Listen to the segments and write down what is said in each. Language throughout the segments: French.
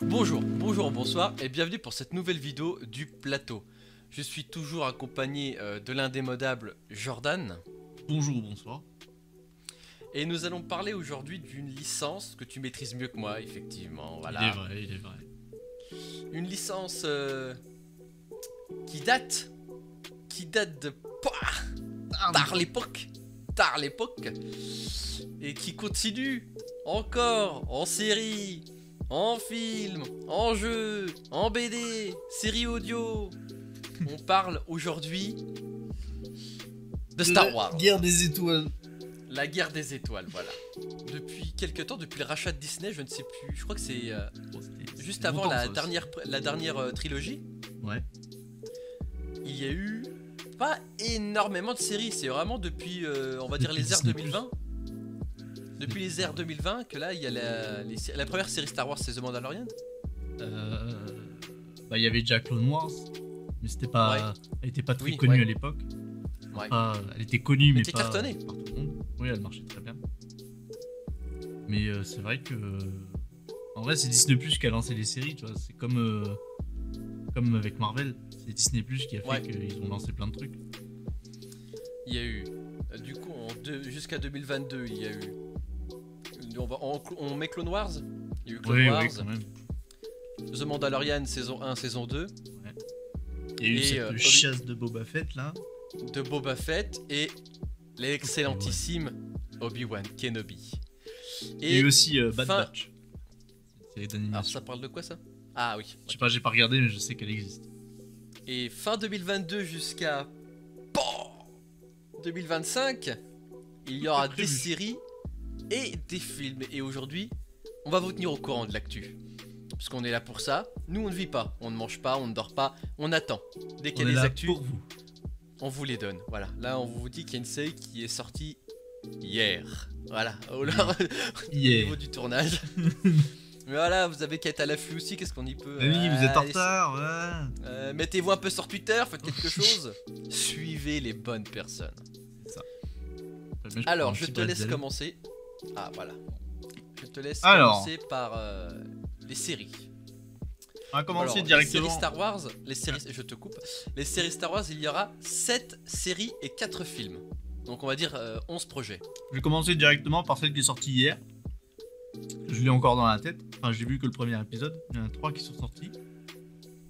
Bonjour, bonsoir et bienvenue pour cette nouvelle vidéo du plateau. Je suis toujours accompagné de l'indémodable Jordan. Bonjour, bonsoir. Et nous allons parler aujourd'hui d'une licence que tu maîtrises mieux que moi, effectivement. Voilà. Il est vrai. Une licence qui date de tard l'époque, et qui continue encore en série, en film, en jeu, en BD, série audio. On parle aujourd'hui de Star Wars. La guerre des étoiles. La guerre des étoiles, voilà. Depuis quelques temps, depuis le rachat de Disney, je ne sais plus, je crois que c'est juste avant la dernière trilogie. Ouais. Il y a eu pas énormément de séries, c'est vraiment depuis, on va dire, les ères Disney+. 2020. Depuis les ères 2020 que là, il y a la première série Star Wars, c'est The Mandalorian. Bah, il y avait déjà Clone Wars, mais c'était pas, Ouais. elle était pas très Oui, connue ouais. à l'époque. Ouais. Elle était connue, mais était pas cartonnée. par tout le monde. Oui, elle marchait très bien. Mais c'est vrai que, en vrai, c'est Disney+ qui a lancé les séries, tu vois. C'est comme avec Marvel, c'est Disney+ qui a fait Ouais. qu'ils ont lancé plein de trucs. Il y a eu, du coup, jusqu'à 2022, il y a eu. On met Clone Wars. Il y a eu Clone Wars, quand même. The Mandalorian saison 1, saison 2, Il y a eu Et, cette chasse de Boba Fett là. de Boba Fett et l'excellentissime Obi-Wan Kenobi. Et, aussi Bad fin- Batch. C'est une série Alors d'animation. ça parle de quoi ça? Ah oui. Je sais pas, j'ai pas regardé, mais je sais qu'elle existe. Et fin 2022 jusqu'à 2025, il y aura Tout est des prévu. séries et des films. Et aujourd'hui, on va vous tenir au courant de l'actu. Parce qu'on est là pour ça. Nous, on ne vit pas, on ne mange pas, on ne dort pas, on attend. Dès qu'il On y est a des là actus, pour vous. on vous les donne. Voilà, là, on vous dit qu'il y a une série qui est sortie hier. Voilà, au Hier. niveau du tournage. Mais voilà, vous avez qu'à être à l'affût aussi, qu'est-ce qu'on y peut. Ah oui, vous êtes en Allez, retard, ouais. mettez-vous un peu sur Twitter, faites quelque chose. Suivez les bonnes personnes. Alors, je te laisse commencer. Ah, voilà. Je te laisse Alors. commencer par les séries. On va commencer Alors, directement. Les séries Star Wars, je te coupe. Les séries Star Wars, il y aura 7 séries et 4 films. Donc on va dire 11 projets. Je vais commencer directement par celle qui est sortie hier. Je l'ai encore dans la tête. Enfin, j'ai vu que le premier épisode. Il y en a 3 qui sont sortis.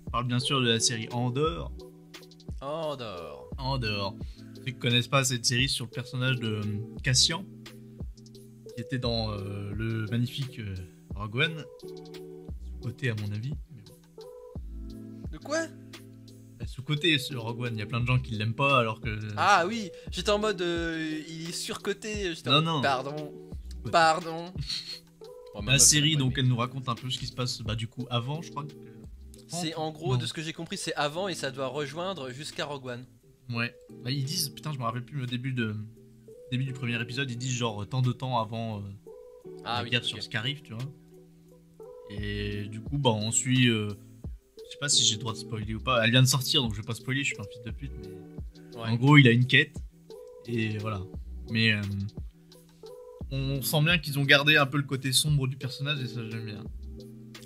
On parle bien sûr de la série Andor. Andor. Ceux qui connaissent pas cette série sur le personnage de Cassian, qui était dans le magnifique Rogue One. Sous-côté à mon avis. Mais bon. De quoi? Sous-côté ce Rogue One, il y a plein de gens qui l'aiment pas alors que... Ah oui, j'étais en mode il est surcoté. J'étais en Non, mode, non. Pardon. Bon, ma La meuf, série, elle aime donc, pas elle nous raconte un peu ce qui se passe, bah, du coup, avant, je crois. C'est en gros, de ce que j'ai compris, c'est avant et ça doit rejoindre jusqu'à Rogue One. Ouais. Bah, ils disent, putain, je me rappelle plus le début du premier épisode, ils disent genre tant de temps avant la guerre sur Scarif, tu vois. Et du coup, bah, on suit. Je sais pas si j'ai le droit de spoiler ou pas. Elle vient de sortir, donc je vais pas spoiler, je suis pas un fils de pute, mais. Ouais. En gros, il a une quête. Et voilà. Mais. On sent bien qu'ils ont gardé un peu le côté sombre du personnage et ça j'aime bien.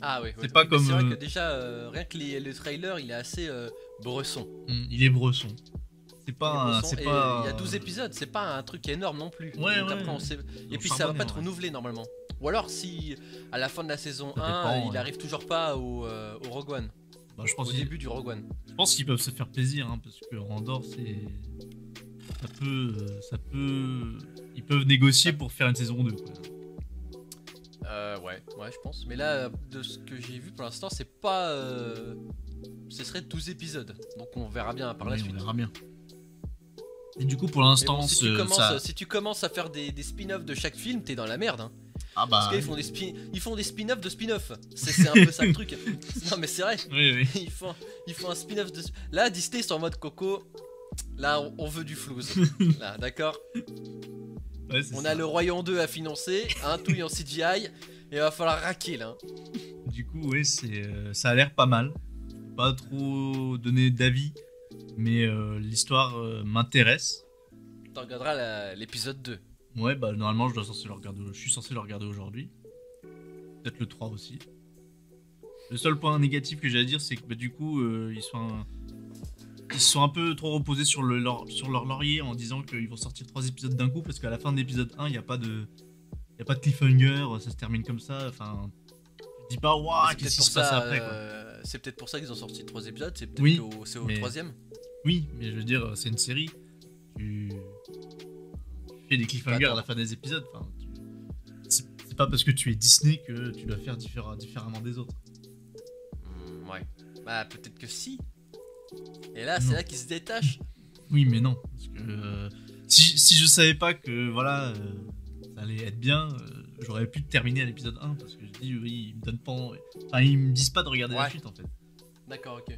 Ah oui, C'est pas comme, C'est vrai que déjà, rien que le trailer, il est assez bresson. Il est bresson. C'est pas. Il C'est y pas. a 12 épisodes, c'est pas un truc énorme non plus. Ouais, Donc ouais. après, et Ils puis ont ça va charbonné, pas être ouais. renouvelé normalement. Ou alors si à la fin de la saison Ça 1, dépend, il ouais. arrive toujours pas au Rogue One. Bah, je pense Au début du Rogue One. Je pense qu'ils peuvent se faire plaisir, hein, parce que Andorre, c'est. Ça peut. Ils peuvent négocier pour faire une saison 2. Quoi. Ouais, je pense. Mais là, de ce que j'ai vu pour l'instant, c'est pas. Ce serait 12 épisodes. Donc on verra bien par la Oui, suite. on verra bien. Et du coup, pour Mais l'instant, bon, si tu commences à faire des spin-offs de chaque film, t'es dans la merde. Hein. Ah bah. Parce qu'ils font des spin-offs de spin-off. C'est un peu ça le truc. Non mais c'est vrai. Oui. Ils font un spin-off de. Là, Disney sont en mode Coco. Là, on veut du flouze. Là, d'accord. Ouais, c'est On ça. a le Royaume 2 à financer, un tout en CGI. Et il va falloir raquer là. Du coup, oui, ça a l'air pas mal. Pas trop donner d'avis, mais l'histoire m'intéresse. T'en regarderas l'épisode 2. Ouais, bah normalement je suis censé le regarder aujourd'hui. Peut-être le 3 aussi. Le seul point négatif que j'ai à dire, c'est que bah, du coup, ils sont un peu trop reposés sur leur laurier en disant qu'ils vont sortir 3 épisodes d'un coup, parce qu'à la fin de l'épisode 1, il n'y a pas de cliffhanger, ça se termine comme ça. Enfin, tu dis pas, waouh, qu'est-ce qui se passe après, quoi. C'est peut-être pour ça qu'ils ont sorti 3 épisodes, c'est peut-être Oui, c'est au 3ème. Oui, mais je veux dire, c'est une série. Tu fais des cliffhangers à la fin des épisodes. Enfin, c'est pas parce que tu es Disney que tu dois faire différemment des autres. Ouais. Bah peut-être que si. Et là, c'est là qu'ils se détachent. Oui, mais non. Parce que si je savais pas que voilà, ça allait être bien, j'aurais pu terminer à l'épisode 1 parce que je dis oui, ils me donnent pas. Enfin, ils me disent pas de regarder la suite en fait. D'accord, ok.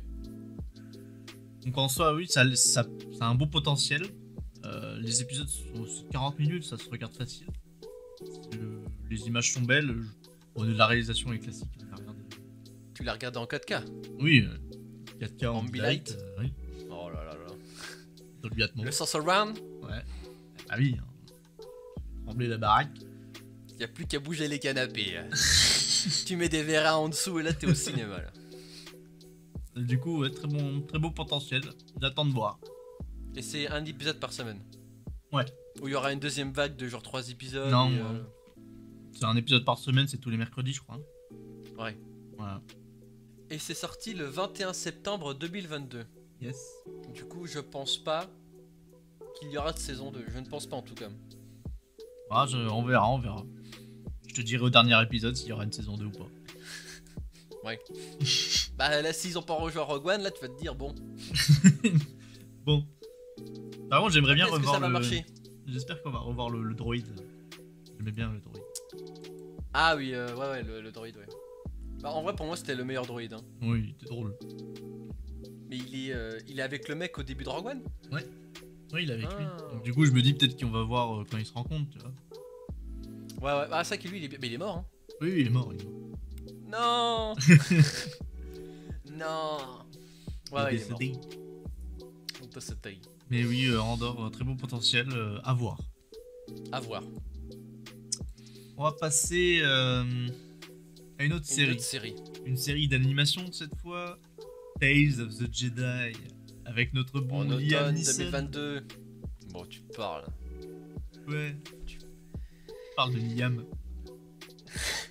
Donc en soi, oui, ça a un bon potentiel. Les épisodes sont 40 minutes, ça se regarde facile. Les images sont belles. La réalisation est classique. Tu l'as regardé en 4K? Oui, 4K en Ambilight. Oui. Oh là là là. Dolby Atmos. Le sens surround? Ouais. Ah oui. Trembler la baraque. Y a plus qu'à bouger les canapés. Tu mets des verras en dessous et là t'es au cinéma là. Du coup, ouais, très beau potentiel. J'attends de voir. Et c'est un épisode par semaine? Ouais. Ou il y aura une deuxième vague de genre 3 épisodes? Non. C'est un épisode par semaine, c'est tous les mercredis, je crois. Ouais. Voilà. Et c'est sorti le 21 septembre 2022. Yes. Du coup, je pense pas qu'il y aura de saison 2. Je ne pense pas en tout cas. Ah, on verra. Je te dirai au dernier épisode s'il y aura une saison 2 ou pas. Ouais. Bah là, s'ils ont pas rejoint Rogue One, là tu vas te dire bon. Bon. Par contre, j'aimerais bien revoir que ça va marcher. J'espère qu'on va revoir le droïde. J'aimais bien le droïde. Ah oui, ouais, le droïde, ouais. Bah en vrai, pour moi, c'était le meilleur droïde. Hein. Oui, il était drôle. Mais il est avec le mec au début de Rogue One? Ouais. Oui, il est avec lui. Donc, du coup, je me dis peut-être qu'on va voir quand ils se rencontrent, tu vois. Ouais. Ah, ça, que lui, mais il est mort, hein. Oui, il est mort. Non. Non. Ouais, il est mort. Mais oui, Andorre, très bon potentiel, à voir. À voir. On va passer à une autre série. Une série d'animation cette fois. Tales of the Jedi. Avec notre bon Liam Neeson. 2022. Bon, tu parles. Ouais. Tu parles de Liam.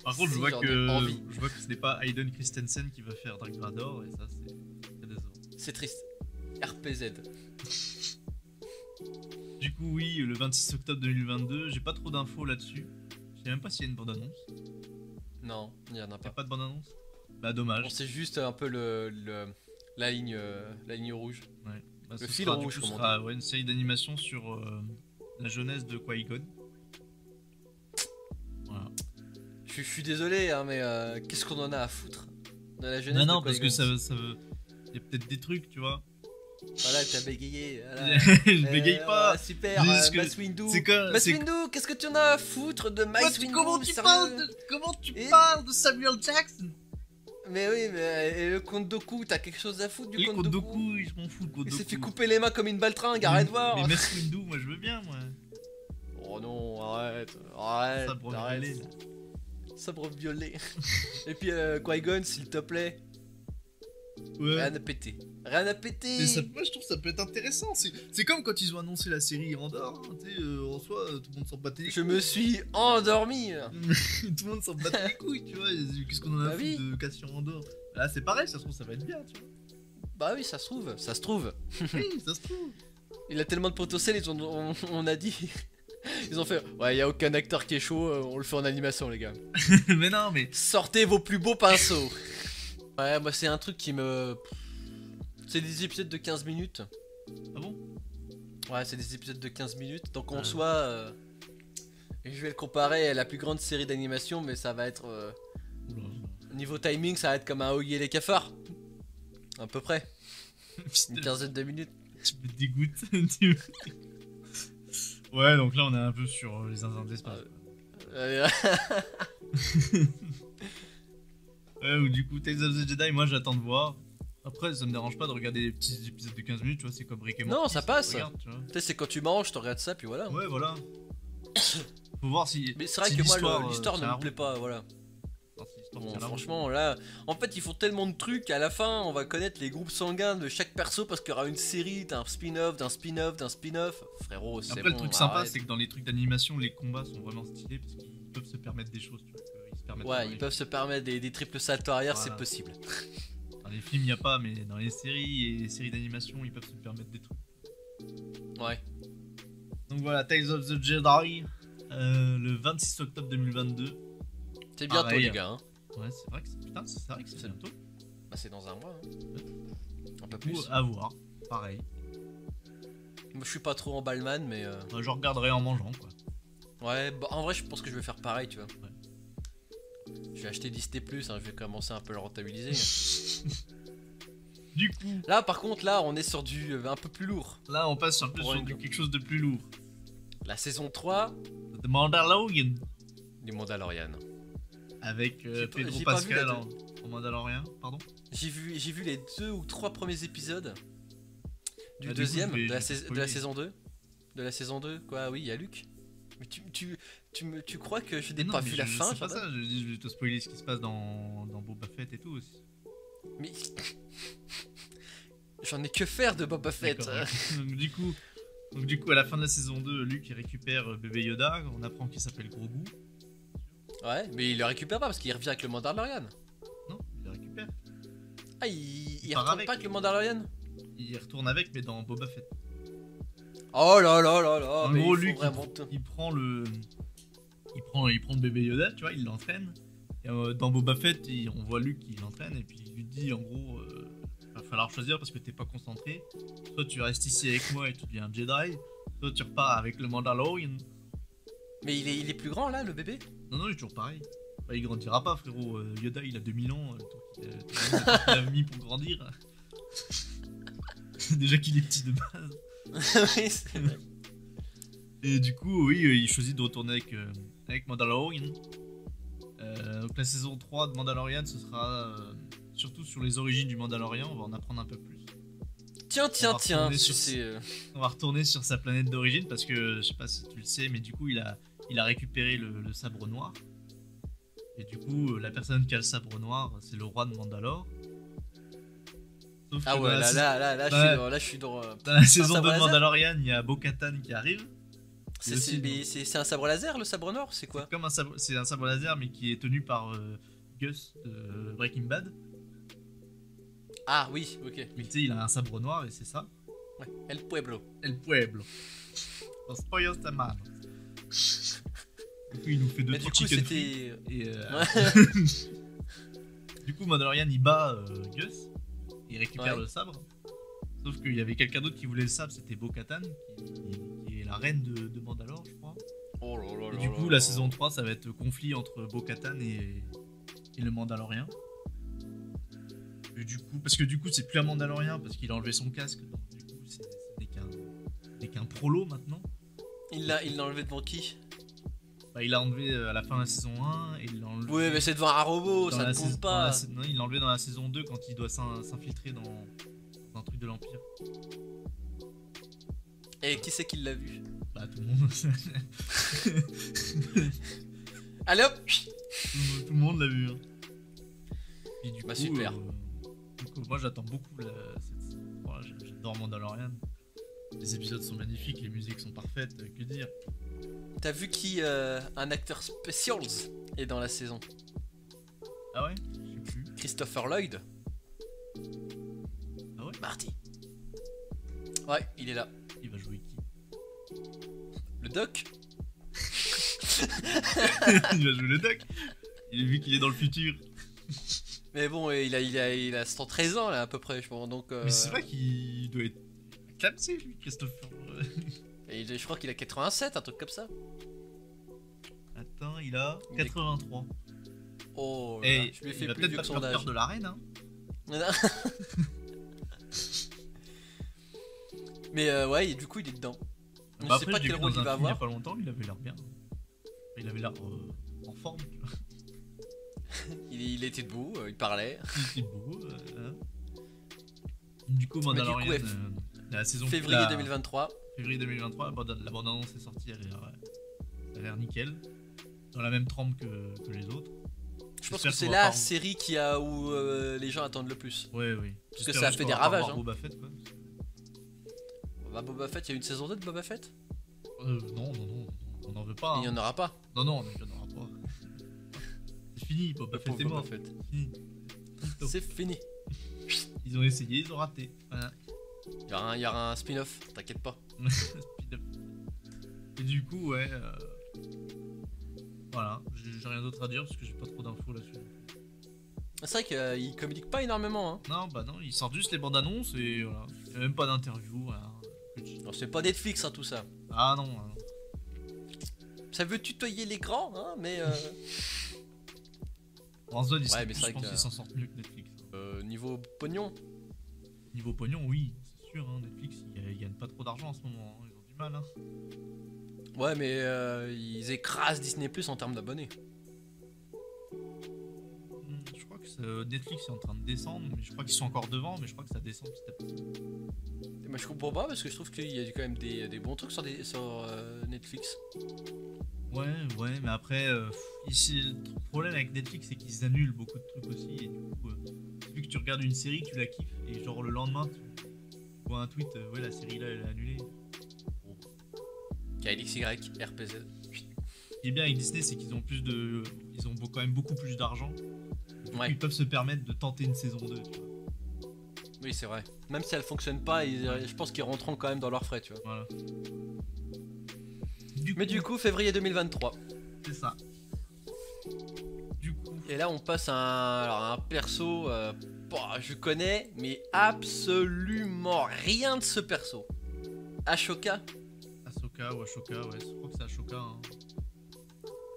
Par contre, je vois que ce n'est pas Hayden Christensen qui va faire Dark Vador, et ça, c'est décevant. C'est triste. RPZ. Du coup, oui, le 26 octobre 2022, j'ai pas trop d'infos là-dessus. Je sais même pas s'il y a une bande-annonce. Non, il n'y en a pas. Y'a pas de bande-annonce? Bah, dommage. On sait juste un peu la ligne rouge. Ouais. Bah, le fil rouge, ce sera une série d'animation sur la jeunesse de Qui-Gon. Voilà. Je suis désolé, hein, mais qu'est-ce qu'on en a à foutre de la jeunesse? Non, parce que ça veut... Il y a peut-être des trucs, tu vois. Voilà, t'as bégayé. Voilà. Je bégaye pas. Super, Mace Windu. Mace Windu, qu'est-ce que tu en as à foutre de Mace Windu? Comment tu parles de Samuel Jackson? Mais oui, mais et le Count Dooku, t'as quelque chose à foutre du Count Dooku? Je m'en fous de Count Dooku. Il s'est fait couper les mains comme une baltringue, arrête de voir. Mais Mace Windu, moi je veux bien, moi. Oh non, arrête. Sabre violet. Et puis Qui-Gon, s'il te plaît. Ouais. Rien à péter. Mais moi je trouve ça peut être intéressant. C'est comme quand ils ont annoncé la série Andorre. Tu sais, en soi, tout le monde s'en battait les couilles. Je me suis endormi. Tout le monde s'en battait les couilles, tu vois. Qu'est-ce qu'on en a fait de Cassian Andorre? Là, c'est pareil, ça se trouve, ça va être bien, tu vois. Bah oui, ça se trouve. Oui, ça se trouve. Il a tellement de potentiel, on a dit. Ils ont fait, ouais, y a aucun acteur qui est chaud, on le fait en animation, les gars. Mais non, mais. Sortez vos plus beaux pinceaux. Ouais, moi, c'est un truc qui me. C'est des épisodes de 15 minutes. Ah bon? Ouais, c'est des épisodes de 15 minutes. Donc, en soi, je vais le comparer à la plus grande série d'animation, mais ça va être. Niveau timing, ça va être comme un Oggy et les cafards. À peu près. Une quinzaine de minutes. Tu me dégoûtes. Ouais, donc là on est un peu sur les zinzins de l'espace. Ou du coup, Tales of the Jedi, moi j'attends de voir. Après, ça me dérange pas de regarder des petits épisodes de 15 minutes, tu vois, c'est comme Rick et Morty. Non, ça passe. Tu sais, c'est quand tu manges, tu regardes ça, puis voilà. Ouais, voilà. Faut voir si. Mais c'est vrai que moi, l'histoire ne me plaît pas, voilà. Bon, franchement, là, en fait, ils font tellement de trucs. À la fin, on va connaître les groupes sanguins de chaque perso parce qu'il y aura une série d'un spin-off, d'un spin-off, d'un spin-off. Frérot, c'est bon. Après, le truc sympa, c'est que dans les trucs d'animation, les combats sont vraiment stylés parce qu'ils peuvent se permettre des choses. Tu vois, ils peuvent se permettre des triples saltos arrière, voilà. C'est possible. Dans les films, il n'y a pas, mais dans les séries et les séries d'animation, ils peuvent se permettre des trucs. Ouais. Donc voilà, Tales of the Jedi, le 26 octobre 2022. C'est bientôt, les gars. Hein. Ouais, c'est vrai que c'est bientôt. Bah, c'est dans un mois. Hein. Un peu plus. Plus. À voir, pareil. Moi, je suis pas trop en Balman, mais. Je regarderai en mangeant, quoi. Ouais, bah, en vrai, je pense que je vais faire pareil, tu vois. Ouais. Je vais acheter Disney+, hein, je vais commencer un peu à le rentabiliser. Du coup. Là, par contre, là, on est sur du un peu plus lourd. Là, on passe sur quelque chose de plus lourd. La saison 3. The Mandalorian. Du Mandalorian. Avec Pedro Pascal en Mandalorian, pardon. J'ai vu les 2 ou 3 premiers épisodes du deuxième, de la saison 2. De la saison 2, quoi, oui, il y a Luke. Mais tu crois que je n'ai pas vu la fin? C'est pas ça, je vais te spoiler ce qui se passe dans Boba Fett et tout aussi. Mais j'en ai que faire de Boba Fett. Donc du coup, à la fin de la saison 2, Luke il récupère bébé Yoda, on apprend qu'il s'appelle Grogu. Ouais, mais il le récupère pas parce qu'il revient avec le Mandalorian. Non, il le récupère. Ah, il retourne pas avec le Mandalorian? Il retourne avec, mais dans Boba Fett. Oh là là là là. En gros, Luke, il prend le bébé Yoda, tu vois, il l'entraîne. Et dans Boba Fett, on voit Luke qui l'entraîne et puis il lui dit en gros, va falloir choisir parce que t'es pas concentré. Soit tu restes ici avec moi et tu deviens un Jedi, soit tu repars avec le Mandalorian. Mais il est plus grand là, le bébé? Non, il est toujours pareil. Bah, il grandira pas, frérot. Yoda, il a 2000 ans. Il a mis pour grandir. Déjà qu'il est petit de base. Oui, c'est vrai. Et du coup, oui, il choisit de retourner avec Mandalorian. Donc la saison 3 de Mandalorian, ce sera surtout sur les origines du Mandalorian. On va en apprendre un peu plus. Tiens. On va retourner sur sa planète d'origine parce que je sais pas si tu le sais, mais du coup il a récupéré le sabre noir. Et du coup la personne qui a le sabre noir, c'est le roi de Mandalore. Sauf ah ouais, là je suis dans la saison 2 de Mandalorian, il y a Bo-Katan qui arrive. C'est un sabre laser, le sabre noir, c'est quoi? C'est un sabre laser mais qui est tenu par Gus de Breaking Bad. Ah oui, ok. Mais tu sais, il a un sabre noir et c'est ça. Ouais, El Pueblo. Los pollos de mano. Du coup, il nous fait 2 chicken feet. Et du coup, Mandalorian il bat Gus. Il récupère le sabre. Sauf qu'il y avait quelqu'un d'autre qui voulait le sabre, c'était Bo-Katan, qui est la reine de Mandalore, je crois. Oh là là. Et du coup, la saison 3, ça va être conflit entre Bo-Katan et le Mandalorien. Et du coup, parce que du coup, c'est plus un Mandalorien parce qu'il a enlevé son casque. Donc, du coup, ce n'est qu'un prolo maintenant. Il l'a enlevé devant qui? Bah, il l'a enlevé à la fin de la saison 1 et il l'a enlevé. Oui, mais c'est devant un robot, ça ne compte pas. Non, il l'a enlevé dans la saison 2 quand il doit s'infiltrer dans un truc de l'Empire. Et qui c'est qui l'a vu? Bah, tout le monde. Allez hop. Tout le monde l'a vu. Hein. Et du coup, super. Moi j'attends beaucoup voilà, j'adore Mandalorian. Les épisodes sont magnifiques, les musiques sont parfaites, que dire. T'as vu qui un acteur specials est dans la saison? Ah ouais? Je sais plus. Christopher Lloyd. Ah ouais? Marty. Ouais, il est là. Il va jouer qui? Le Doc. Il va jouer le Doc. Il a vu qu'il est dans le futur. Mais bon, il a 113 ans là à peu près, je pense. Donc, mais c'est vrai qu'il doit être clamsé lui, Christopher. Et je crois qu'il a 87, un truc comme ça. Attends, il a 83. Oh, là, je lui ai fait il va plus peut-être vieux pas que son âge. peur de la reine, hein. Mais ouais, et du coup il est dedans. Bah après, sais pas quel rôle il va avoir. Il y a pas longtemps, il avait l'air bien. Il avait l'air en forme, tu vois. il était debout, il parlait. Il était debout. Du coup, Mandalorian, la saison février 2023. Février 2023, la bande-annonce est sortie, elle Ça a l'air nickel. Dans la même trempe que les autres. Je pense que c'est la série où les gens attendent le plus. Ouais, oui. Parce que ça a fait des ravages. Hein. Boba Fett, quoi. Bah, Boba Fett, il y a une saison 2 de Boba Fett non. On n'en veut pas. Il n'y en aura pas. Non, il n'y en aura pas. C'est fini, Boba Fett est mort. C'est fini. Ils ont essayé, ils ont raté. Voilà. Il y aura un spin-off, t'inquiète pas. Spin-off. Et du coup, ouais. Voilà, j'ai rien d'autre à dire parce que j'ai pas trop d'infos là-dessus. C'est vrai qu'il communique pas énormément. Hein. Non, il sort juste les bandes annonces et voilà. Il n'y a même pas d'interview. Voilà. Non, c'est pas Netflix, hein, tout ça. Ah non. Ça veut tutoyer les grands, hein, mais. En zone, je pense qu'ils s'en sortent mieux que Netflix. Niveau pognon. Niveau pognon, oui, c'est sûr. Hein, Netflix, ils gagnent pas trop d'argent en ce moment. Hein. Ils ont du mal. Hein. Ouais, mais ils écrasent Disney Plus en termes d'abonnés. Je crois que Netflix est en train de descendre, mais je crois qu'ils sont encore devant, mais je crois que ça descend petit à petit. Mais je comprends pas parce que je trouve qu'il y a quand même des bons trucs sur Netflix. Ouais, mais après, ici, le problème avec Netflix, c'est qu'ils annulent beaucoup de trucs aussi. Et du coup, vu que tu regardes une série, tu la kiffes, et genre le lendemain, tu vois un tweet, ouais, la série là, elle est annulée. KLXY, RPZ. Ce qui est bien avec Disney, c'est qu'ils ont ils ont quand même beaucoup plus d'argent. Ouais. Ils peuvent se permettre de tenter une saison 2, tu vois. Oui, c'est vrai. Même si elle fonctionne pas, je pense qu'ils rentreront quand même dans leurs frais, tu vois. Voilà. Du coup, février 2023. C'est ça. Du coup. Et là, on passe à un perso. Je connais, mais absolument rien de ce perso. Ashoka. Ahsoka, ouais, je crois que c'est Ashoka. Hein.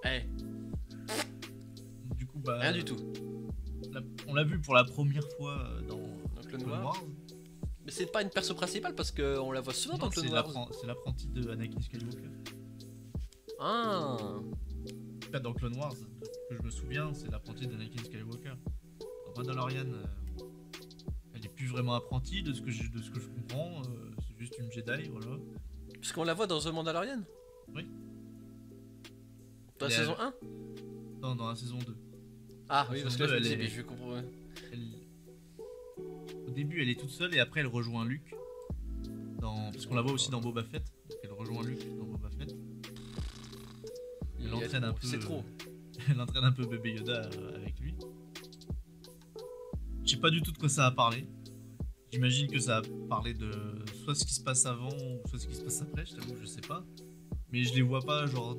Ouais. Du coup, bah. Rien du tout. On l'a vu pour la première fois dans Clone Wars. Mais c'est pas une perso principale parce qu'on la voit souvent dans Clone Wars. C'est l'apprenti de Anakin Skywalker. Ah. En tout cas, dans Clone Wars, que je me souviens, c'est l'apprenti d'Anakin Skywalker. Dans Mandalorian, elle est plus vraiment apprentie de ce que je comprends. C'est juste une Jedi, voilà. Parce qu'on la voit dans The Mandalorian. Oui. Dans la saison 1 Non, dans la saison 2. Ah oui, parce que là je me dis, mais je comprends. Au début, elle est toute seule et après, elle rejoint Luke. Parce qu'on la voit aussi dans Boba Fett. Donc elle rejoint Luke dans Boba Fett. Elle entraîne un peu. C'est trop. Elle entraîne un peu bébé Yoda avec lui. Je sais pas du tout de quoi ça a parlé. J'imagine que ça a parlé de soit ce qui se passe avant ou soit ce qui se passe après, je t'avoue, je sais pas. Mais je les vois pas genre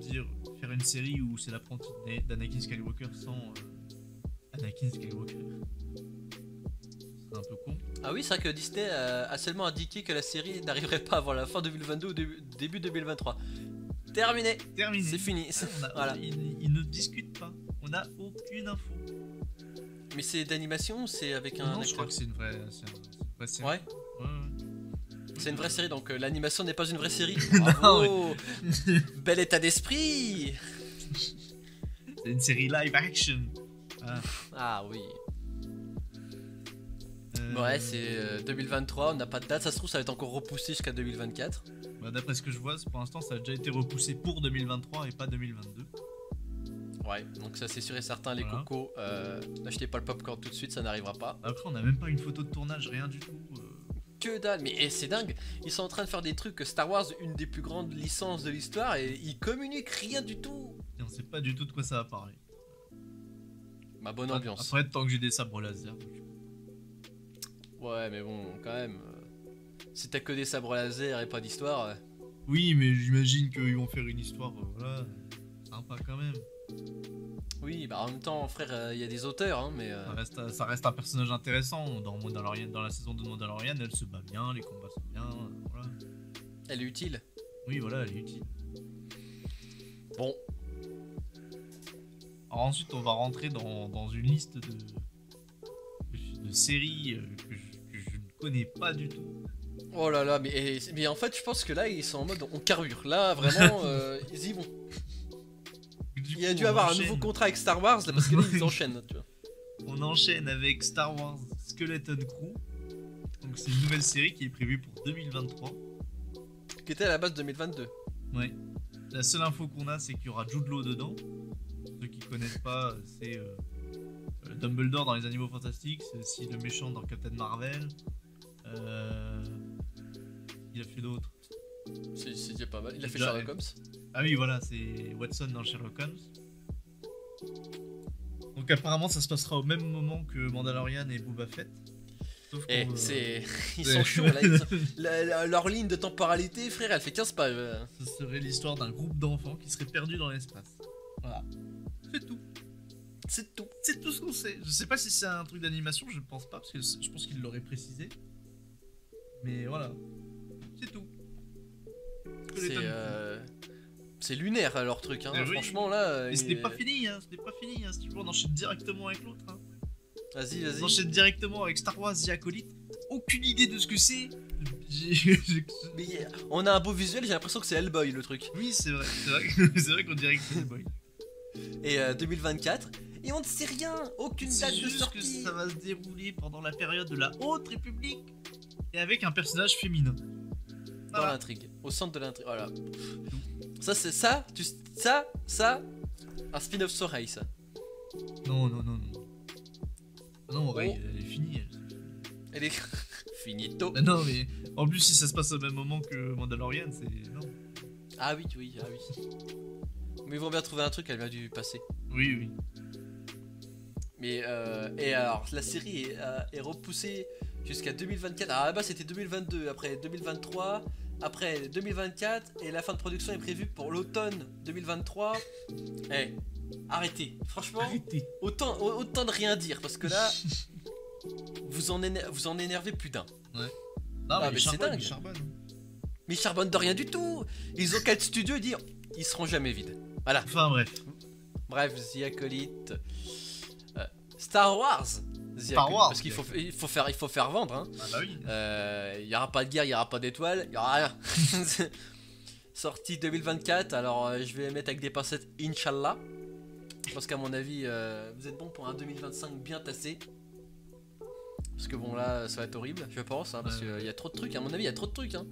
faire une série où c'est l'apprenti d'Anakin Skywalker sans Anakin Skywalker. C'est un peu con. Ah oui, c'est vrai que Disney a seulement indiqué que la série n'arriverait pas avant la fin 2022 ou début 2023. Terminé. C'est fini. Voilà. Ils ne discutent pas. On n'a aucune info. Mais c'est d'animation ou c'est avec un. Non, je crois que c'est une vraie série. Ouais. C'est une vraie série, donc l'animation n'est pas une vraie série. Bravo. Bel état d'esprit. C'est une série live action. Ah oui. Ouais, c'est 2023, on n'a pas de date, ça se trouve ça va être encore repoussé jusqu'à 2024. Bah, d'après ce que je vois, pour l'instant ça a déjà été repoussé pour 2023 et pas 2022. Ouais, donc ça c'est sûr et certain, les cocos, n'achetez pas le popcorn tout de suite, ça n'arrivera pas. Après on n'a même pas une photo de tournage, rien du tout. Que dalle, mais c'est dingue, ils sont en train de faire des trucs, Star Wars, une des plus grandes licences de l'histoire, et ils communiquent rien du tout. Et on sait pas du tout de quoi ça va parler. Ma bonne ambiance. Après, tant que j'ai des sabres laser. Ouais, mais bon, quand même, si t'as que des sabres laser et pas d'histoire. Oui, mais j'imagine qu'ils vont faire une histoire, voilà, sympa quand même. Oui, bah en même temps, frère, il y a des auteurs, hein, mais. Ça reste un personnage intéressant. Dans la saison de Mandalorian, elle se bat bien, les combats sont bien, voilà. Elle est utile. Oui, voilà, elle est utile. Bon. Alors ensuite, on va rentrer dans une liste de séries que je ne connais pas du tout. Oh là là, mais en fait, je pense que là, ils sont en mode on carbure. Là, vraiment, ils y vont. Il y a dû avoir un nouveau contrat avec Star Wars là, parce que là, ils enchaînent. Tu vois. On enchaîne avec Star Wars Skeleton Crew. Donc, c'est une nouvelle série qui est prévue pour 2023. Qui était à la base 2022. Ouais. La seule info qu'on a, c'est qu'il y aura Jude Law dedans. Pour ceux qui connaissent pas, c'est Dumbledore dans les Animaux Fantastiques. C'est aussi le méchant dans Captain Marvel. Il a fait d'autres. C'est déjà pas mal. Il a fait Sherlock Holmes. Ah oui, voilà, c'est Watson dans Sherlock Holmes. Donc apparemment, ça se passera au même moment que Mandalorian et Boba Fett. Et ils sont chauds là, leur ligne de temporalité, frère, elle fait 15 pages. Ce serait l'histoire d'un groupe d'enfants qui serait perdu dans l'espace. Voilà. C'est tout. C'est tout. C'est tout ce qu'on sait. Je sais pas si c'est un truc d'animation, je pense pas, parce que je pense qu'il l'aurait précisé. Mais voilà. C'est tout. C'est lunaire leur truc, hein. Oui. Franchement là. Mais c'était pas fini, hein. C'était pas fini, hein. Si tu veux, on enchaîne directement avec l'autre. Hein. Vas-y. On enchaîne directement avec Star Wars The Acolyte. Aucune idée de ce que c'est. Mais on a un beau visuel, j'ai l'impression que c'est Hellboy le truc. Oui, c'est vrai. C'est vrai qu'on dirait que c'est Hellboy. Et 2024. Et on ne sait rien. Aucune date de sortie. C'est juste que ça va se dérouler pendant la période de la Haute République. Et avec un personnage féminin. Dans l'intrigue. Au centre de l'intrigue. Voilà. Ça, c'est ça. Un spin-off sur Rey, ça. Non. Non, Rey, elle est finie. Elle est finito. Non, mais en plus, si ça se passe au même moment que Mandalorian, c'est. Non. Ah oui. Mais ils vont bien trouver un truc, elle vient du passé. Oui. Mais et alors, la série est repoussée jusqu'à 2024. Alors là-bas, c'était 2022, après 2023, après 2024, et la fin de production est prévue pour l'automne 2023. Arrêtez. Franchement, autant de rien dire, parce que là, vous en énervez plus d'un. Ouais. Non, mais c'est dingue. Mais ils charbonnent de rien du tout. Ils ont 4 studios et dire ils seront jamais vides. Voilà. Enfin Bref, The Acolyte. Star Wars. Parce qu'il faut faire vendre. Hein. Ah bah oui. Il n'y aura pas de guerre, il n'y aura pas d'étoiles, il n'y aura rien. Sortie 2024, alors je vais mettre avec des pincettes Inch'Allah. Parce qu'à mon avis, vous êtes bon pour un 2025 bien tassé. Parce que bon là, ça va être horrible, je pense. Parce qu'il y a trop de trucs, à mon avis, il y a trop de trucs. Hein.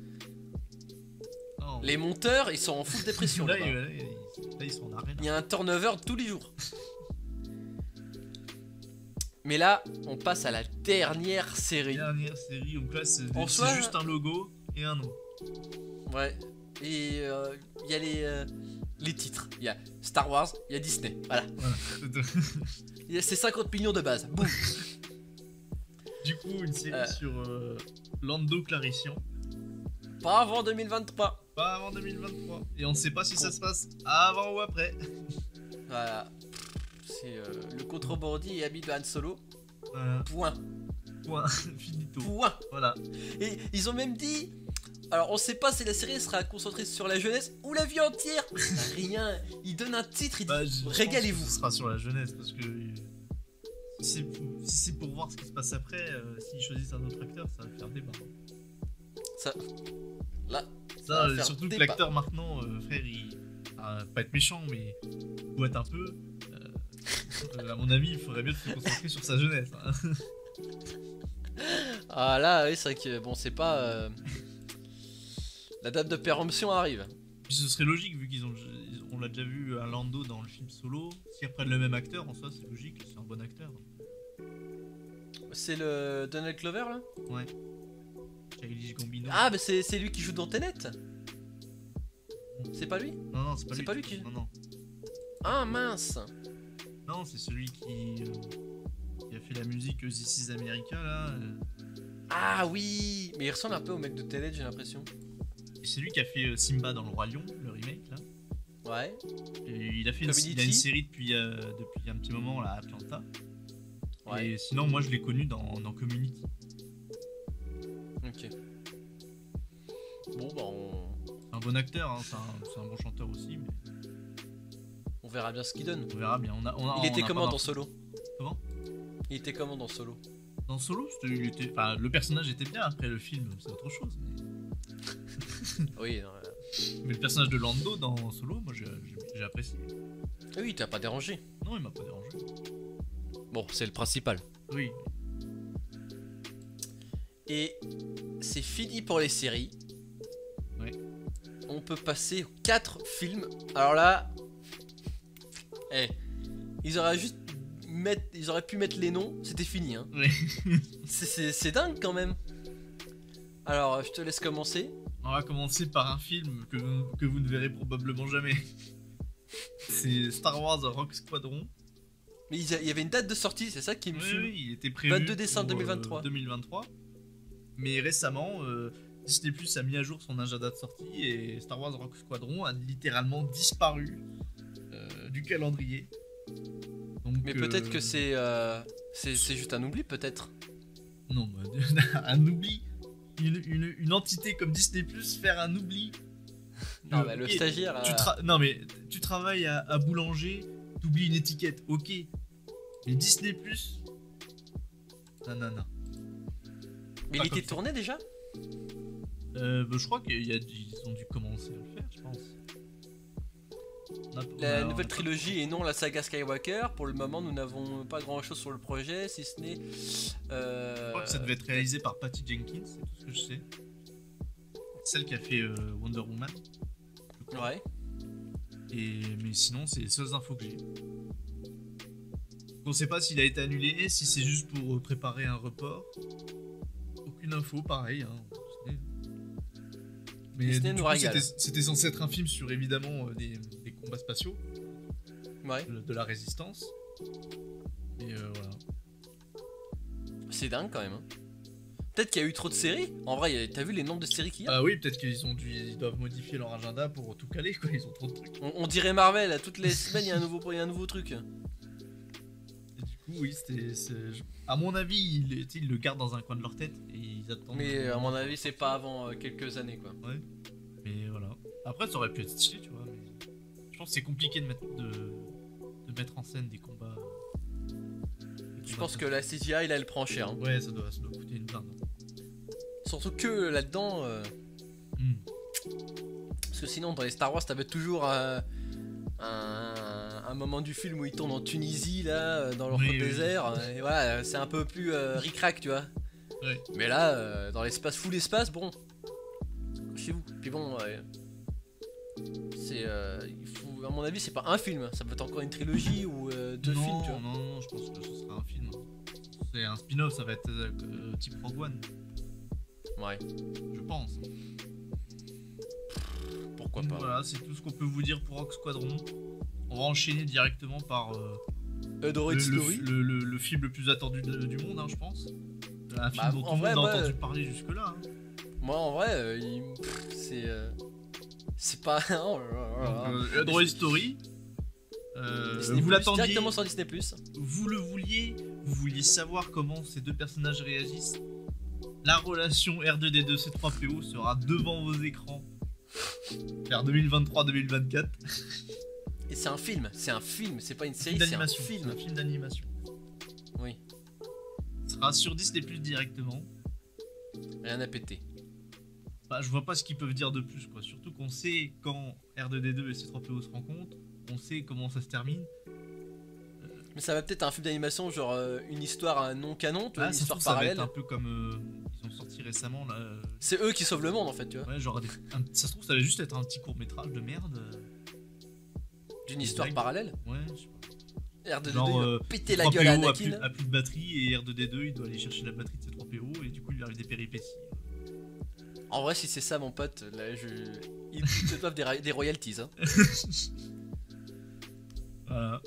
Oh. Les monteurs, ils sont en full dépression. Là, ils sont en arrêt. Il y a un turnover tous les jours. Mais là, on passe à la dernière série. Donc là, c'est juste un logo et un nom. Ouais. Et il y a les titres. Il y a Star Wars, il y a Disney. Voilà. Il y a ces 50 millions de base. Boum. Du coup, une série sur Lando Calrissian. Pas avant 2023. Pas avant 2023. Et on ne sait pas si ça se passe avant ou après. Voilà. C'est le contrebandier et ami de Han Solo. Point. Finito. Point. Voilà. Et ils ont même dit. Alors on sait pas si la série sera concentrée sur la jeunesse ou la vie entière. Rien. Ils donnent un titre, ils disent régalez-vous. Ce sera sur la jeunesse parce que si c'est pour voir ce qui se passe après, s'ils choisissent un autre acteur, ça va faire débat. Ça surtout que l'acteur maintenant, frère, il va pas être méchant, mais il boite un peu. À mon avis, il faudrait mieux se concentrer sur sa jeunesse. Hein. Ah là, oui, c'est vrai que bon, c'est pas. La date de péremption arrive. Puis ce serait logique vu on l'a déjà vu à Lando dans le film Solo. S'ils reprennent le même acteur, en soi, c'est logique, c'est un bon acteur. C'est le Donald Glover là? Ouais. Childish Gambino. Ah, mais c'est lui qui joue dans Tenet? C'est pas lui? Non, c'est pas lui. C'est pas lui qui. Non. Ah mince! Non, c'est celui qui a fait la musique This Is America là. Ah oui! Mais il ressemble un peu au mec de Tenet, j'ai l'impression. Et c'est lui qui a fait Simba dans le Roi Lion, le remake là. Ouais. Et il a fait une série depuis un petit moment là, Atlanta. Ouais. Et sinon, moi je l'ai connu dans Community. Ok. Bon bah un bon acteur, hein, c'est un bon chanteur aussi. Mais... On verra bien ce qu'il donne. On verra bien. Il était comment dans Solo? Comment? Il était comment dans Solo? Dans Solo, le personnage était bien. Après le film, c'est autre chose. Mais... Oui. Non, mais le personnage de Lando dans Solo, moi j'ai apprécié. Oui, t'as pas dérangé. Non, il m'a pas dérangé. Bon, c'est le principal. Oui. Et c'est fini pour les séries. Ouais. on peut passer aux 4 films. Alors là, ils auraient pu mettre les noms, c'était fini. Hein. Ouais. C'est dingue quand même. Alors, je te laisse commencer. On va commencer par un film que vous ne verrez probablement jamais. C'est Star Wars Rogue Squadron. Mais il y avait une date de sortie, c'est ça qui me fume. Oui, il était prévu 22 décembre 2023. 2023. Mais récemment, Disney Plus a mis à jour son agenda de sortie et Star Wars Rogue Squadron a littéralement disparu du calendrier. Donc, mais peut-être que c'est juste un oubli, peut-être. Non, un oubli. Une entité comme Disney Plus faire un oubli. Non, le stagiaire. Non, mais tu travailles à Boulanger, t'oublies une étiquette, ok. Mais Disney Plus. Non. Mais il était tourné déjà? Je crois qu'ils ont dû commencer à le faire, je pense. La nouvelle trilogie et non la saga Skywalker. Pour le moment, nous n'avons pas grand chose sur le projet, si ce n'est. Je crois que ça devait être réalisé par Patty Jenkins, c'est tout ce que je sais. Celle qui a fait Wonder Woman. Ouais. Mais sinon, c'est les seules infos que j'ai. On sait pas s'il a été annulé, si c'est juste pour préparer un report. Aucune info, pareil. Hein. Mais c'était censé être un film sur évidemment des combats spatiaux. Ouais. De la résistance. Et voilà. C'est dingue quand même. Hein. Peut-être qu'il y a eu trop de séries. En vrai, t'as vu les nombres de séries qu'il y a? Ah oui, peut-être qu'ils doivent modifier leur agenda pour tout caler, quoi. Ils ont trop de trucs. On dirait Marvel, toutes les semaines il y a un nouveau truc. Et du coup, oui, à mon avis, ils le gardent dans un coin de leur tête et ils attendent. Mais à mon avis, c'est pas avant quelques années, quoi. Ouais. Mais voilà. Après, ça aurait pu être stylé, tu vois. Mais je pense que c'est compliqué de mettre en scène des combats. Je pense que la CGI, là, elle prend cher. Hein. Ouais, ça doit coûter une blinde. Surtout que là-dedans. Parce que sinon, dans les Star Wars, t'avais toujours un moment du film où ils tournent en Tunisie, là, dans leur désert. Oui. Et voilà, c'est un peu plus ric-rac, tu vois. Ouais. Mais là, dans l'espace, full espace, bon. Chez vous. Puis bon, c'est. Il faut, à mon avis, c'est pas un film. Ça peut être encore une trilogie ou 2 films, tu vois. Non, je pense que ce sera un film. C'est un spin-off, ça va être type Rogue One. Ouais. Je pense. Pourquoi pas. Voilà, c'est tout ce qu'on peut vous dire pour Rogue Squadron. On va enchaîner directement par le film le plus attendu du monde, hein, je pense. Un film dont tout le monde a entendu parler jusque-là. Hein. Moi, en vrai, c'est pas. Droid Story. Vous l'attendiez directement sur Disney+. Vous le vouliez. Vous vouliez savoir comment ces deux personnages réagissent. La relation R2D2 C3PO sera devant vos écrans vers 2023-2024. Et c'est un film, c'est pas une série, c'est un film. C'est un film d'animation. Oui. Il sera sur Disney Plus directement. Rien à péter. Bah, je vois pas ce qu'ils peuvent dire de plus, quoi. Surtout qu'on sait quand R2D2 et C3PO se rencontrent, on sait comment ça se termine. Mais ça va peut-être un film d'animation, genre une histoire non canon, tu vois, une histoire parallèle. Ça va être un peu comme ils ont sorti récemment là. C'est eux qui sauvent le monde en fait, tu vois. Ouais, genre ça se trouve ça va juste être un petit court métrage de merde. D'une histoire parallèle. Ouais, je sais pas. R2D2 il va péter la gueule à Anakin. A plus de batterie et R2D2 il doit aller chercher la batterie de C3PO et du coup il arrive des péripéties. En vrai, si c'est ça, mon pote, là, ils te doivent des royalties. Hein. Voilà.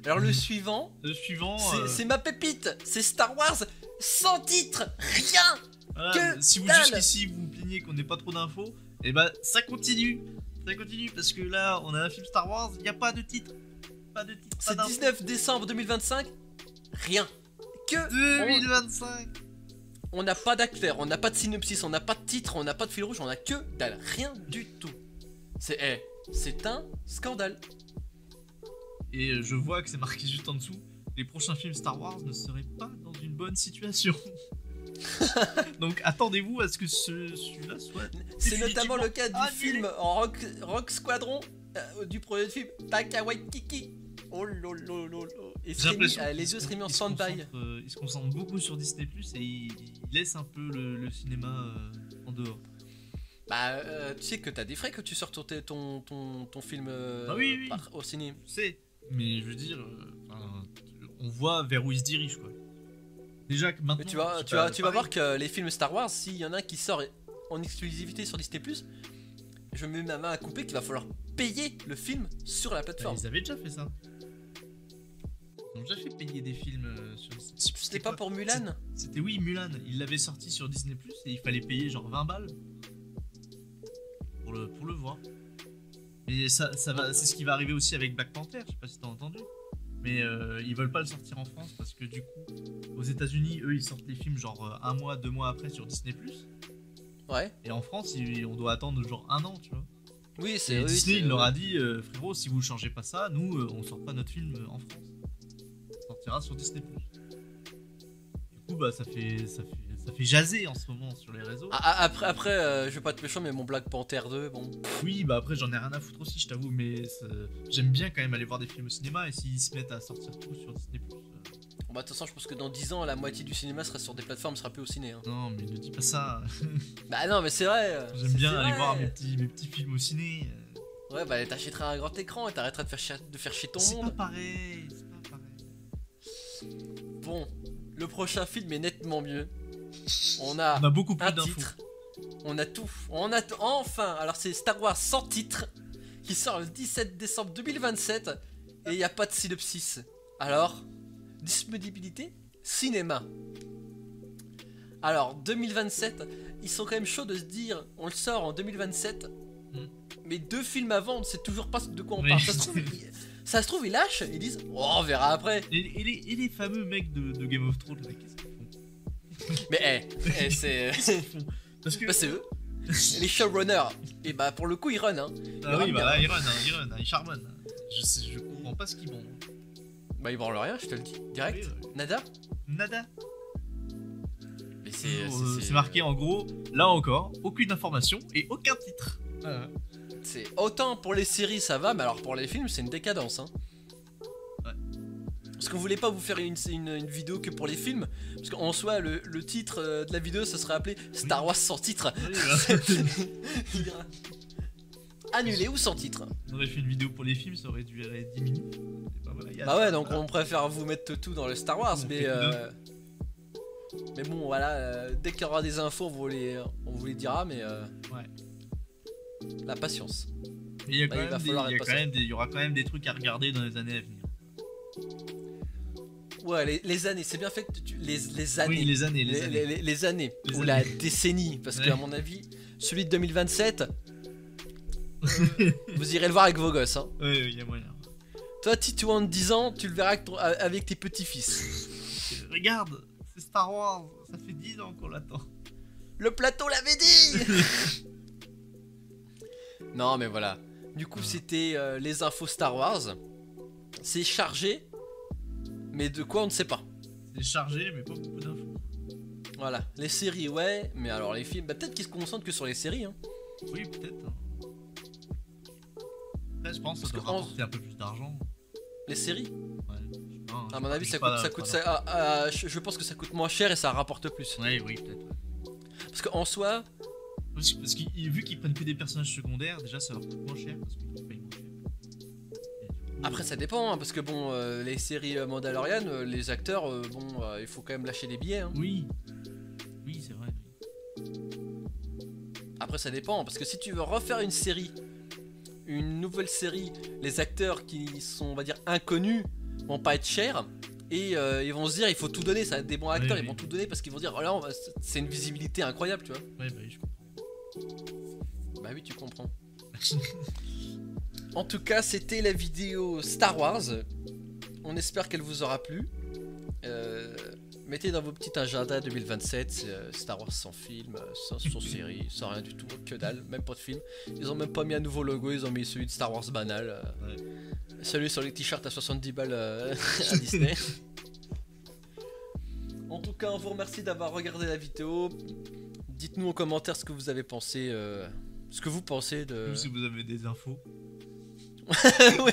Alors le suivant, c'est ma pépite, c'est Star Wars sans titre, rien. Voilà, si vous jusqu'ici vous plaignez qu'on n'ait pas trop d'infos, et bah ça continue parce que là on a un film Star Wars, il n'y a pas de titre, C'est 19 décembre 2025, rien. Que 2025. On n'a pas d'acteur, on n'a pas de synopsis, on n'a pas de titre, on n'a pas de fil rouge, on a que dalle, rien du tout. C'est un scandale. Et je vois que c'est marqué juste en dessous, les prochains films Star Wars ne seraient pas dans une bonne situation. Donc attendez-vous à ce que celui-là soit... C'est notamment le cas du film en Rogue Squadron, du projet de film Taika Waititi. Oh lolo. Et les deux seraient mis en stand-by. Il se concentre beaucoup sur Disney+, et il laisse un peu le cinéma en dehors. Bah, tu sais que t'as des frais que tu sors ton film oui. au ciné. Je sais, mais je veux dire, on voit vers où il se dirige, quoi. Déjà que maintenant. Mais tu vas voir que les films Star Wars, s'il y en a un qui sort en exclusivité sur Disney+, je mets ma main à couper qu'il va falloir payer le film sur la plateforme. Bah, ils avaient déjà fait ça. Ils ont déjà fait payer des films sur Disney+. C'était pas pour Mulan? C'était oui, Mulan. Ils l'avaient sorti sur Disney+, et il fallait payer genre 20 balles pour le voir. Et ça va, c'est ce qui va arriver aussi avec Black Panther, je sais pas si t'as entendu. Mais ils veulent pas le sortir en France parce que du coup, aux États-Unis, eux, ils sortent les films genre 1 mois, 2 mois après sur Disney+. Ouais. Et en France, on doit attendre genre 1 an, tu vois. Oui, c'est Disney, il leur a dit, frérot, si vous changez pas ça, nous, on sort pas notre film en France. On sortira sur Disney+. Du coup, bah, ça fait jaser en ce moment sur les réseaux. Après je vais pas te méchant, mais mon Black Panther 2, bon. Oui, bah après, j'en ai rien à foutre aussi, je t'avoue, mais j'aime bien quand même aller voir des films au cinéma, et s'ils se mettent à sortir tout sur Disney+. Bah, de toute façon, je pense que dans 10 ans, la moitié du cinéma sera sur des plateformes, sera plus au ciné. Hein. Non, mais ne dis pas ça. Bah, non, mais c'est vrai. J'aime bien aller voir mes petits films au ciné. Ouais, bah, t'achèteras un grand écran et t'arrêteras de faire chier ton monde. C'est pas pareil. Bon, le prochain film est nettement mieux. On a beaucoup plus d'infos. Titre. On a tout. Enfin, alors c'est Star Wars sans titre qui sort le 17 décembre 2027 et il n'y a pas de synopsis. Alors, disponibilité cinéma. Alors, 2027, ils sont quand même chauds de se dire on le sort en 2027, mais 2 films avant, on ne sait toujours pas de quoi on parle. Ça se trouve, ils lâchent, ils disent oh, on verra après. Et les fameux mecs de Game of Thrones, qu'est-ce qu'ils font? Mais c'est. Parce que c'est eux. Les showrunners. Et bah pour le coup ils run hein. Ah oui bah là ils run, ils charbonnent. Je comprends pas ce qu'ils vendent. Bah ils branlent rien, je te le dis. Direct. Oui. Nada. Mais c'est marqué en gros, là encore, aucune information et aucun titre. C'est autant pour les séries ça va, mais alors pour les films c'est une décadence hein. Parce qu'on voulait pas vous faire une vidéo que pour les films. Parce qu'en soi, le titre de la vidéo, ça serait appelé Star Wars sans titre. Oui, annulé ou sans titre. On aurait fait une vidéo pour les films, ça aurait duré 10 minutes. Bah ouais, donc on préfère vous mettre tout dans le Star Wars. Mais bon, voilà, dès qu'il y aura des infos, on vous les dira. Mais la patience. Mais il y aura quand même des trucs à regarder dans les années à venir. Ouais, les années, c'est bien fait que les années. Oui, les années. Les années. Ou la décennie. Parce qu'à mon avis, celui de 2027, vous irez le voir avec vos gosses. Hein. Oui, il y a moyen. Toi, Titouan de 10 ans, tu le verras avec tes petits-fils. Regarde, c'est Star Wars. Ça fait 10 ans qu'on l'attend. Le plateau l'avait dit. Non, mais voilà. Du coup, c'était les infos Star Wars. C'est chargé. Mais de quoi on ne sait pas. C'est chargé mais pas beaucoup d'infos. Voilà, les séries ouais, mais alors les films, bah peut-être qu'ils se concentrent que sur les séries hein. Oui peut-être. Après je pense que ça doit rapporter un peu plus d'argent. Les séries? Ouais. Non, à mon avis ça coûte je pense que ça coûte moins cher et ça rapporte plus. Oui peut-être. Parce qu'en soi... Parce que vu qu'ils prennent que des personnages secondaires, déjà ça leur coûte moins cher parce qu'ils payent moins cher. Après ça dépend hein, parce que bon les séries Mandalorian, les acteurs il faut quand même lâcher des billets hein. Oui c'est vrai. Après ça dépend parce que si tu veux refaire une nouvelle série, les acteurs qui sont on va dire inconnus vont pas être chers et ils vont se dire il faut tout donner, ça va être des bons acteurs, ils vont tout donner parce qu'ils vont dire oh là c'est une visibilité incroyable tu vois. Ouais bah oui je comprends. Bah oui tu comprends. En tout cas, c'était la vidéo Star Wars. On espère qu'elle vous aura plu. Mettez dans vos petits agendas 2027 Star Wars sans film, sans série, sans rien du tout, que dalle, même pas de film. Ils ont même pas mis un nouveau logo, ils ont mis celui de Star Wars banal. Celui sur les t-shirts à 70 balles à Disney. En tout cas, on vous remercie d'avoir regardé la vidéo. Dites-nous en commentaire ce que vous avez pensé, ce que vous pensez de... Si vous avez des infos. Ouais.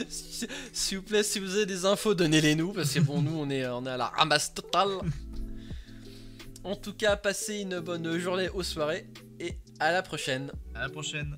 S'il vous plaît, si vous avez des infos, donnez-les nous parce que bon, nous on est à la ramasse totale. En tout cas, passez une bonne journée ou soirée et à la prochaine. À la prochaine.